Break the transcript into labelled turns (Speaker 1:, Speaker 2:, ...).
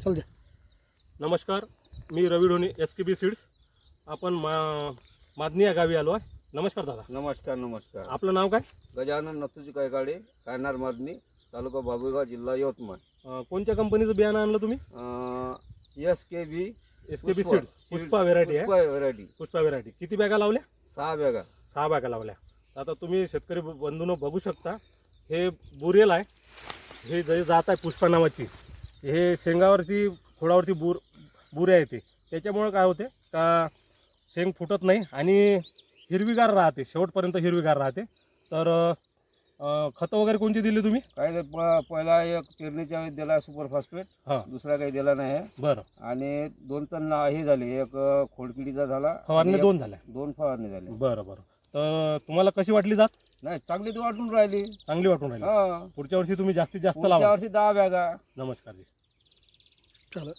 Speaker 1: चल द्या.
Speaker 2: नमस्कार, मी रवी ढोणे, SKB सीड्स. आपण मादनी या गावी आलो आहे. नमस्कार दादा.
Speaker 3: नमस्कार नमस्कार.
Speaker 2: आपलं नाव काय?
Speaker 3: गजानन नथुजी कायकाडे, राहणार मादनी, तालुका बाबुळगाव, जिल्हा यवतमाळ.
Speaker 2: कोणत्या कंपनीचं बियाणं आणलं तुम्ही?
Speaker 3: SKB
Speaker 2: SKB seeds, Pushpa variety आहे.
Speaker 3: व्हेरायटी.
Speaker 2: पुष्पा व्हेरायटी. किती बॅगा लावल्या?
Speaker 3: 6 बॅगा.
Speaker 2: 6 बॅगा लावल्या. आता तुम्ही शेतकरी बंधूंनो बघू शकता, हे बुरेल आहे. हे जे जात आहे पुष्पा नावाची, हे शेंगावरती खोडावरती बुरे आहे. ते त्याच्यामुळं काय होते का शेंग फुटत नाही आणि हिरवीगार राहते, शेवटपर्यंत हिरवीगार राहते. तर खतं वगैरे कोणती दिली तुम्ही?
Speaker 3: काय ते पहिला एक पेरणीच्या वेळेस दिला सुपर फॉस्फेट,
Speaker 2: हां
Speaker 3: दुसरा काही दिला नाही.
Speaker 2: बरं.
Speaker 3: आणि 2 टन हे झाले, एक खोडकिडीचा झाला,
Speaker 2: फवारणी 2 झाल्या.
Speaker 3: 2 फवारणी झाली.
Speaker 2: बरं बरं. तर तुम्हाला कशी वाटली जात?
Speaker 3: नाही, चांगली ती वाटून राहिली.
Speaker 2: चांगली वाटून राहिली.
Speaker 3: हा,
Speaker 2: पुढच्या वर्षी तुम्ही जास्तीत जास्त
Speaker 3: पुढच्या
Speaker 2: लावा.
Speaker 3: वर्षी 10 बॅगा.
Speaker 2: नमस्कार जी.
Speaker 1: चला.